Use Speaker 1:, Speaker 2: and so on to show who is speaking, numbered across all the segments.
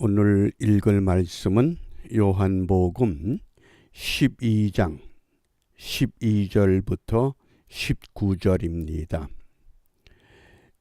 Speaker 1: 오늘 읽을 말씀은 요한복음 12장 12절부터 19절입니다.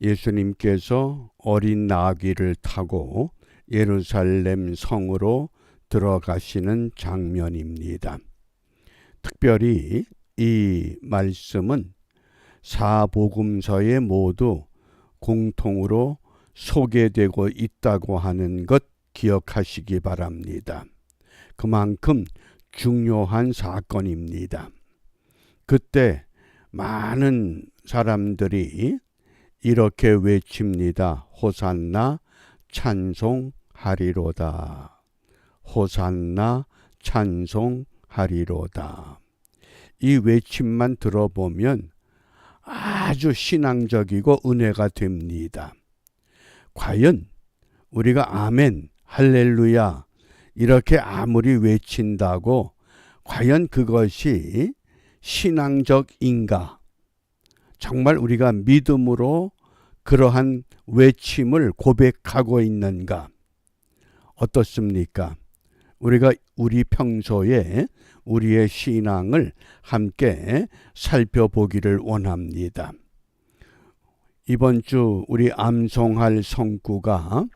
Speaker 1: 예수님께서 어린 나귀를 타고 예루살렘 성으로 들어가시는 장면입니다. 특별히 이 말씀은 사복음서에 모두 공통으로 소개되고 있다고 하는 것 기억하시기 바랍니다. 그만큼 중요한 사건입니다. 그때 많은 사람들이 이렇게 외칩니다. 호산나 찬송하리로다. 호산나 찬송하리로다. 이 외침만 들어보면 아주 신앙적이고 은혜가 됩니다. 과연 우리가 아멘, 할렐루야 이렇게 아무리 외친다고 과연 그것이 신앙적인가? 정말 우리가 믿음으로 그러한 외침을 고백하고 있는가? 어떻습니까? 우리가 우리 평소에 우리의 신앙을 함께 살펴보기를 원합니다. 이번 주 우리 암송할 성구가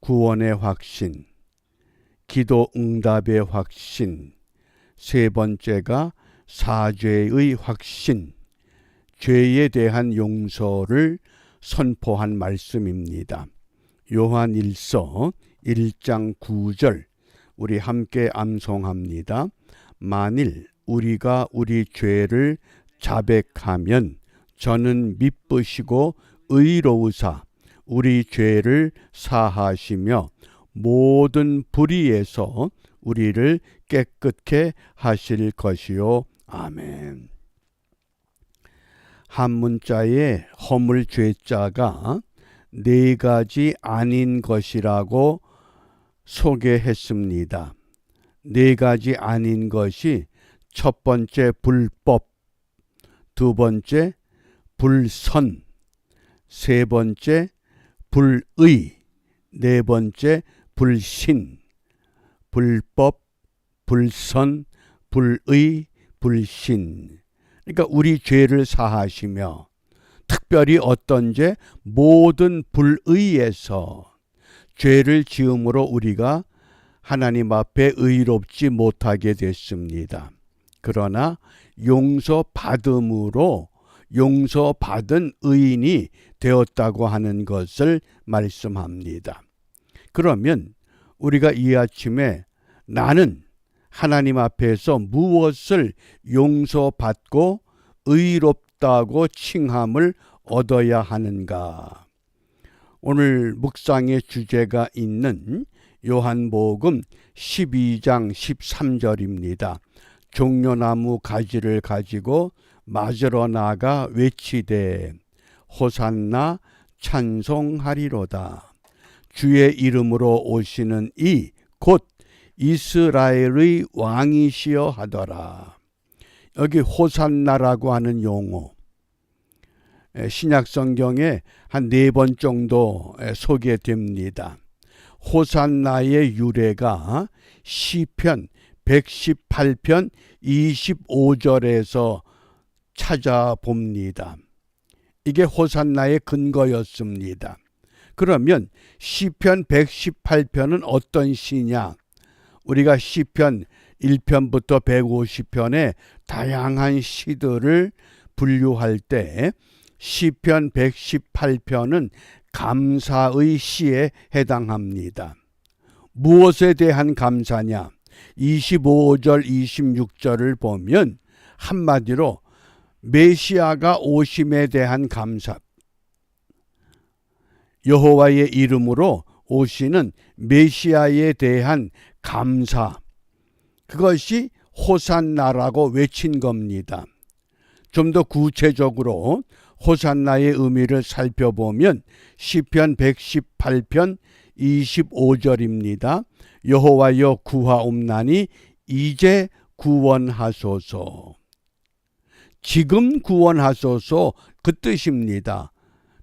Speaker 1: 구원의 확신, 기도 응답의 확신, 세 번째가 사죄의 확신, 죄에 대한 용서를 선포한 말씀입니다. 요한일서 1장 9절 우리 함께 암송합니다. 만일 우리가 우리 죄를 자백하면 저는 미쁘시고 의로우사 우리 죄를 사하시며 모든 불의에서 우리를 깨끗게 하실 것이요. 아멘. 한문자의 허물 죄자가 네 가지 아닌 것이라고 소개했습니다. 네 가지 아닌 것이 첫 번째 불법, 두 번째 불선, 세 번째 불의, 네 번째 불신. 불법, 불선, 불의, 불신. 그러니까 우리 죄를 사하시며 특별히 어떤 죄? 모든 불의에서 죄를 지음으로 우리가 하나님 앞에 의롭지 못하게 됐습니다. 그러나 용서받음으로 용서받은 의인이 되었다고 하는 것을 말씀합니다. 그러면 우리가 이 아침에 나는 하나님 앞에서 무엇을 용서받고 의롭다고 칭함을 얻어야 하는가? 오늘 묵상의 주제가 있는 요한복음 12장 13절입니다. 종려나무 가지를 가지고 맞으러 나가 외치되 호산나 찬송하리로다. 주의 이름으로 오시는 이 곧 이스라엘의 왕이시여 하더라. 여기 호산나라고 하는 용어 신약 성경에 한 4번 정도 소개됩니다. 호산나의 유래가 시편 118편 25절에서 찾아봅니다. 이게 호산나의 근거였습니다. 그러면 시편 118편은 어떤 시냐? 우리가 시편 1편부터 150편의 다양한 시들을 분류할 때 시편 118편은 감사의 시에 해당합니다. 무엇에 대한 감사냐? 25절, 26절을 보면 한마디로 메시아가 오심에 대한 감사, 여호와의 이름으로 오시는 메시아에 대한 감사, 그것이 호산나라고 외친 겁니다. 좀 더 구체적으로 호산나의 의미를 살펴보면 시편 118편 25절입니다. 여호와여 구하옵나니 이제 구원하소서. 지금 구원하소서 그 뜻입니다.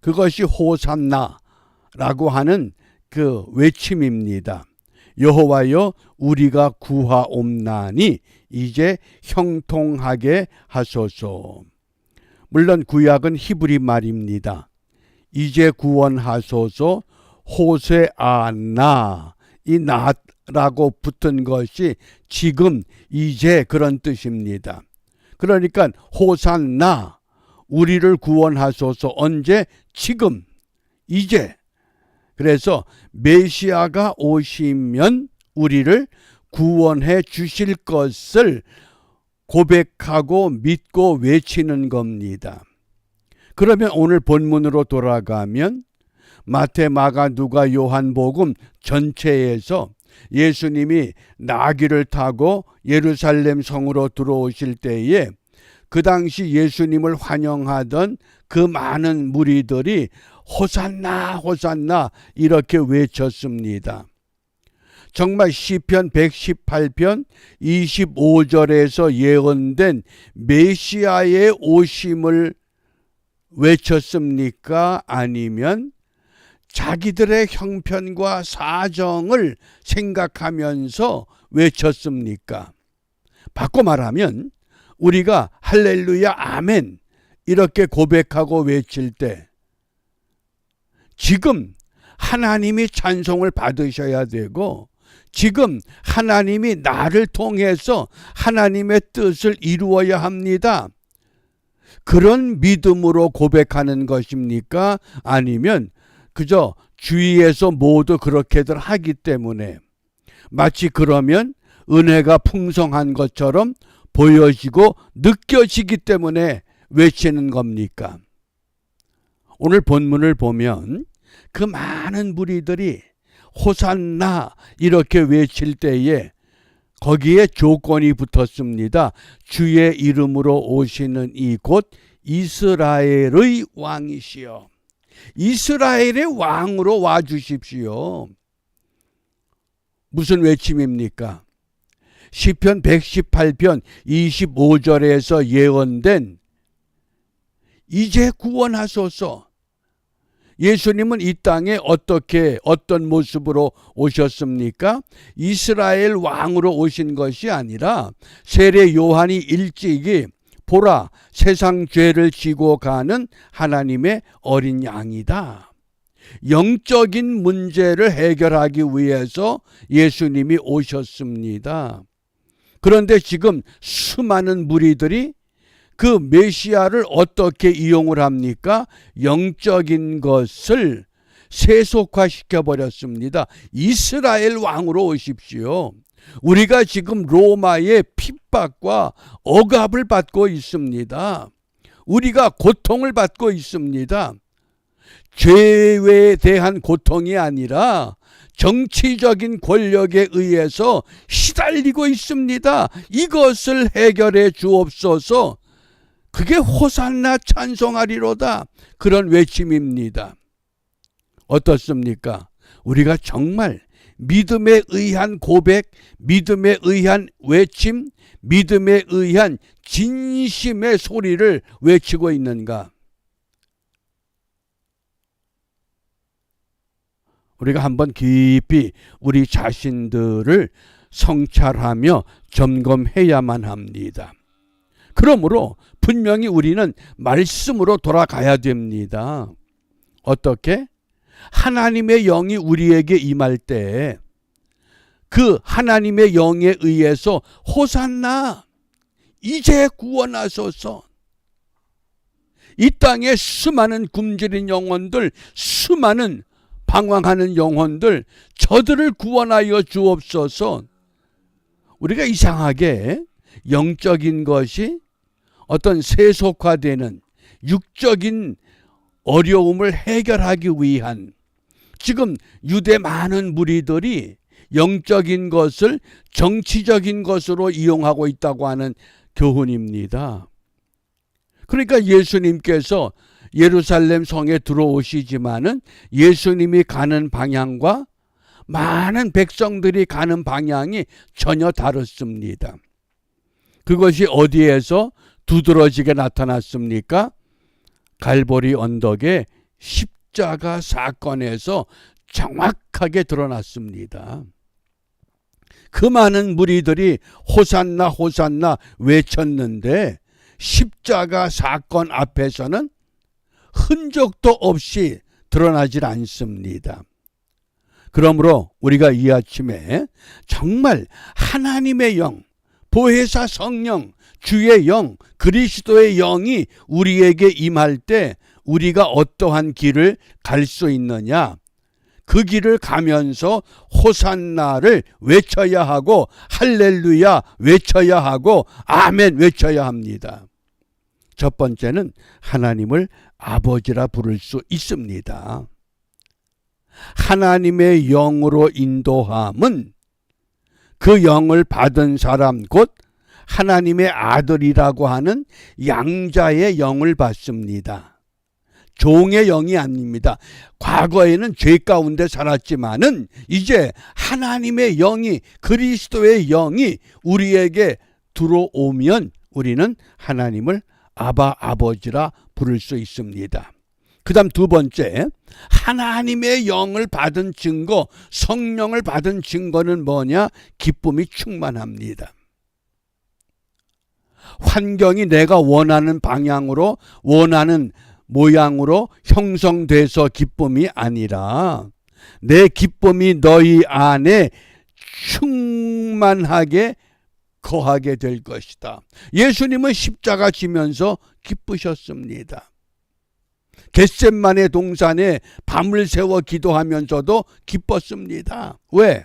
Speaker 1: 그것이 호산나라고 하는 그 외침입니다. 여호와여 우리가 구하옵나니 이제 형통하게 하소서. 물론 구약은 히브리 말입니다. 이제 구원하소서. 호세아나, 이 나라고 붙은 것이 지금 이제 그런 뜻입니다. 그러니까 호산나, 우리를 구원하소서. 언제? 지금, 이제. 그래서 메시아가 오시면 우리를 구원해 주실 것을 고백하고 믿고 외치는 겁니다. 그러면 오늘 본문으로 돌아가면 마태, 마가, 누가, 요한복음 전체에서 예수님이 나귀를 타고 예루살렘 성으로 들어오실 때에 그 당시 예수님을 환영하던 그 많은 무리들이 호산나 호산나 이렇게 외쳤습니다. 정말 시편 118편 25절에서 예언된 메시아의 오심을 외쳤습니까? 아니면 자기들의 형편과 사정을 생각하면서 외쳤습니까? 바꿔 말하면 우리가 할렐루야 아멘 이렇게 고백하고 외칠 때 지금 하나님이 찬송을 받으셔야 되고 지금 하나님이 나를 통해서 하나님의 뜻을 이루어야 합니다. 그런 믿음으로 고백하는 것입니까? 아니면 그저 주위에서 모두 그렇게들 하기 때문에 마치 그러면 은혜가 풍성한 것처럼 보여지고 느껴지기 때문에 외치는 겁니까? 오늘 본문을 보면 그 많은 무리들이 호산나 이렇게 외칠 때에 거기에 조건이 붙었습니다. 주의 이름으로 오시는 이 곧 이스라엘의 왕이시여. 이스라엘의 왕으로 와주십시오. 무슨 외침입니까? 시편 118편 25절에서 예언된 이제 구원하소서. 예수님은 이 땅에 어떤 모습으로 오셨습니까? 이스라엘 왕으로 오신 것이 아니라 세례 요한이 일찍이 보라 세상 죄를 지고 가는 하나님의 어린 양이다. 영적인 문제를 해결하기 위해서 예수님이 오셨습니다. 그런데 지금 수많은 무리들이 그 메시아를 어떻게 이용을 합니까? 영적인 것을 세속화시켜 버렸습니다. 이스라엘 왕으로 오십시오. 우리가 지금 로마의 핍박과 억압을 받고 있습니다. 우리가 고통을 받고 있습니다. 죄에 대한 고통이 아니라 정치적인 권력에 의해서 시달리고 있습니다. 이것을 해결해 주옵소서. 그게 호산나 찬송하리로다. 그런 외침입니다. 어떻습니까? 우리가 정말 믿음에 의한 고백, 믿음에 의한 외침, 믿음에 의한 진심의 소리를 외치고 있는가? 우리가 한번 깊이 우리 자신들을 성찰하며 점검해야만 합니다. 그러므로 분명히 우리는 말씀으로 돌아가야 됩니다. 어떻게? 하나님의 영이 우리에게 임할 때 그 하나님의 영에 의해서 호산나 이제 구원하소서. 이 땅에 수많은 굶주린 영혼들, 수많은 방황하는 영혼들, 저들을 구원하여 주옵소서. 우리가 이상하게 영적인 것이 어떤 세속화되는 육적인 어려움을 해결하기 위한 지금 유대 많은 무리들이 영적인 것을 정치적인 것으로 이용하고 있다고 하는 교훈입니다. 그러니까 예수님께서 예루살렘 성에 들어오시지만은 예수님이 가는 방향과 많은 백성들이 가는 방향이 전혀 다릅니다. 그것이 어디에서 두드러지게 나타났습니까? 갈보리 언덕의 십자가 사건에서 정확하게 드러났습니다. 그 많은 무리들이 호산나 호산나 외쳤는데 십자가 사건 앞에서는 흔적도 없이 드러나질 않습니다. 그러므로 우리가 이 아침에 정말 하나님의 영, 보혜사 성령, 주의 영, 그리스도의 영이 우리에게 임할 때 우리가 어떠한 길을 갈 수 있느냐? 그 길을 가면서 호산나를 외쳐야 하고 할렐루야 외쳐야 하고 아멘 외쳐야 합니다. 첫 번째는 하나님을 아버지라 부를 수 있습니다. 하나님의 영으로 인도함은 그 영을 받은 사람 곧 하나님의 아들이라고 하는 양자의 영을 받습니다. 종의 영이 아닙니다. 과거에는 죄 가운데 살았지만은 이제 하나님의 영이, 그리스도의 영이 우리에게 들어오면 우리는 하나님을 아바 아버지라 부를 수 있습니다. 그 다음 두 번째, 하나님의 영을 받은 증거, 성령을 받은 증거는 뭐냐? 기쁨이 충만합니다. 환경이 내가 원하는 방향으로, 원하는 모양으로 형성돼서 기쁨이 아니라 내 기쁨이 너희 안에 충만하게 거하게 될 것이다. 예수님은 십자가 지면서 기쁘셨습니다. 겟셋마네 동산에 밤을 새워 기도하면서도 기뻤습니다. 왜?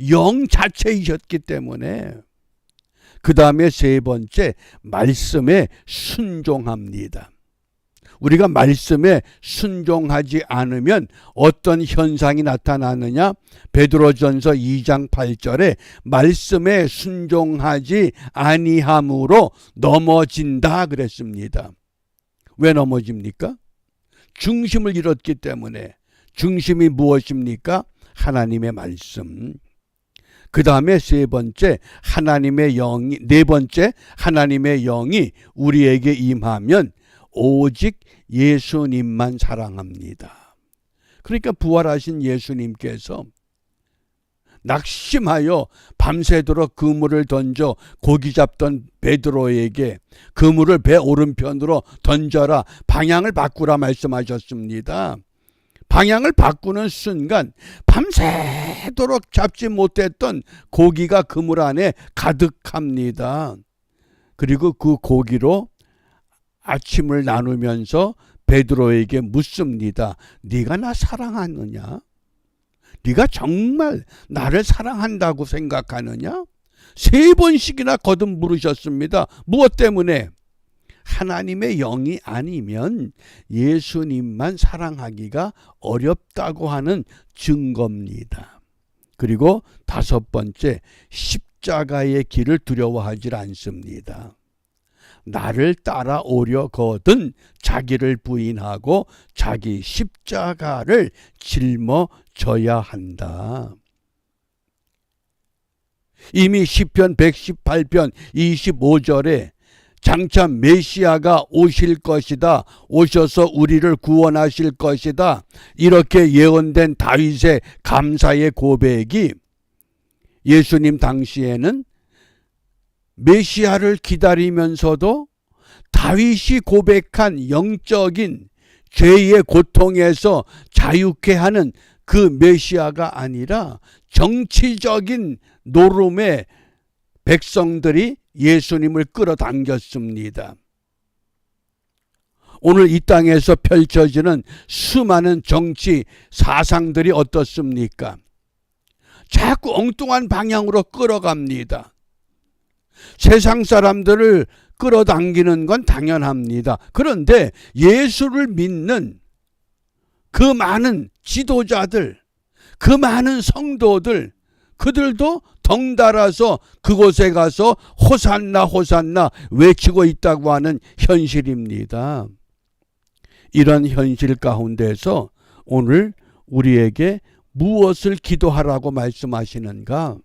Speaker 1: 영 자체이셨기 때문에. 그 다음에 세 번째, 말씀에 순종합니다. 우리가 말씀에 순종하지 않으면 어떤 현상이 나타나느냐? 베드로전서 2장 8절에 말씀에 순종하지 아니함으로 넘어진다 그랬습니다. 왜 넘어집니까? 중심을 잃었기 때문에. 중심이 무엇입니까? 하나님의 말씀. 그 다음에 세 번째, 하나님의 영이, 네 번째, 하나님의 영이 우리에게 임하면 오직 예수님만 사랑합니다. 그러니까 부활하신 예수님께서 낙심하여 밤새도록 그물을 던져 고기 잡던 베드로에게 그물을 배 오른편으로 던져라, 방향을 바꾸라 말씀하셨습니다. 방향을 바꾸는 순간 밤새도록 잡지 못했던 고기가 그물 안에 가득합니다. 그리고 그 고기로 아침을 나누면서 베드로에게 묻습니다. 네가 나 사랑하느냐? 네가 정말 나를 사랑한다고 생각하느냐? 3번씩이나 거듭 물으셨습니다. 무엇 때문에? 하나님의 영이 아니면 예수님만 사랑하기가 어렵다고 하는 증거입니다. 그리고 다섯 번째, 십자가의 길을 두려워하지 않습니다. 나를 따라오려거든 자기를 부인하고 자기 십자가를 짊어져야 한다. 이미 시편 118편 25절에 장차 메시아가 오실 것이다, 오셔서 우리를 구원하실 것이다, 이렇게 예언된 다윗의 감사의 고백이 예수님 당시에는 메시아를 기다리면서도 다윗이 고백한 영적인 죄의 고통에서 자유케 하는 그 메시아가 아니라 정치적인 노름에 백성들이 예수님을 끌어당겼습니다. 오늘 이 땅에서 펼쳐지는 수많은 정치 사상들이 어떻습니까? 자꾸 엉뚱한 방향으로 끌어갑니다. 세상 사람들을 끌어당기는 건 당연합니다. 그런데 예수를 믿는 그 많은 지도자들, 그 많은 성도들, 그들도 덩달아서 그곳에 가서 호산나 호산나 외치고 있다고 하는 현실입니다. 이런 현실 가운데서 오늘 우리에게 무엇을 기도하라고 말씀하시는가?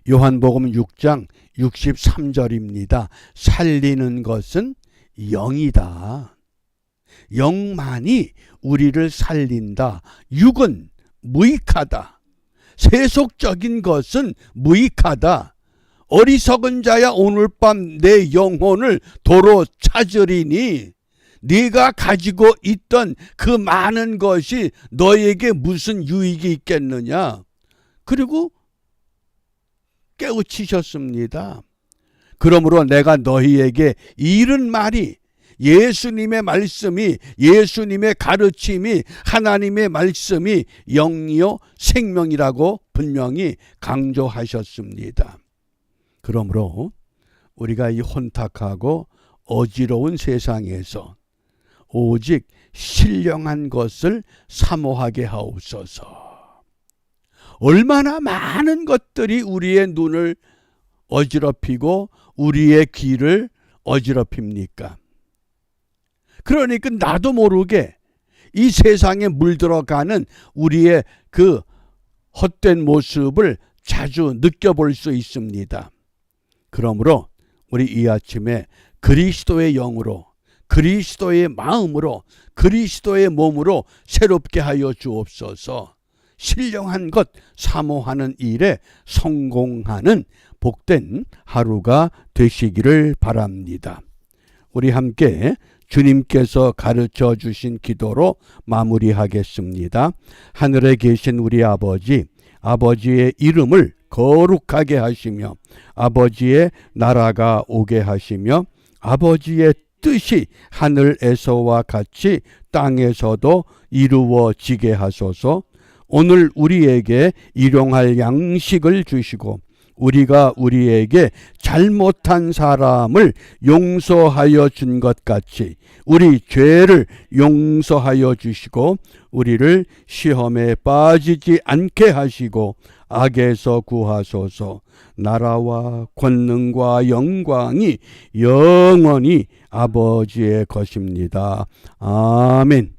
Speaker 1: 요한복음 6장 63절입니다. 살리는 것은 영이다. 영만이 우리를 살린다. 육은 무익하다. 세속적인 것은 무익하다. 어리석은 자야 오늘 밤 내 영혼을 도로 찾으리니 네가 가지고 있던 그 많은 것이 너에게 무슨 유익이 있겠느냐. 그리고 깨우치셨습니다. 그러므로 내가 너희에게 이른 말이, 예수님의 말씀이, 예수님의 가르침이, 하나님의 말씀이 영이요 생명이라고 분명히 강조하셨습니다. 그러므로 우리가 이 혼탁하고 어지러운 세상에서 오직 신령한 것을 사모하게 하옵소서. 얼마나 많은 것들이 우리의 눈을 어지럽히고 우리의 귀를 어지럽힙니까? 그러니까 나도 모르게 이 세상에 물들어가는 우리의 그 헛된 모습을 자주 느껴볼 수 있습니다. 그러므로 우리 이 아침에 그리스도의 영으로, 그리스도의 마음으로, 그리스도의 몸으로 새롭게 하여 주옵소서. 신령한 것 사모하는 일에 성공하는 복된 하루가 되시기를 바랍니다. 우리 함께 주님께서 가르쳐 주신 기도로 마무리하겠습니다. 하늘에 계신 우리 아버지, 아버지의 이름을 거룩하게 하시며 아버지의 나라가 오게 하시며 아버지의 뜻이 하늘에서와 같이 땅에서도 이루어지게 하소서. 오늘 우리에게 일용할 양식을 주시고 우리가 우리에게 잘못한 사람을 용서하여 준 것 같이 우리 죄를 용서하여 주시고 우리를 시험에 빠지지 않게 하시고 악에서 구하소서. 나라와 권능과 영광이 영원히 아버지의 것입니다. 아멘.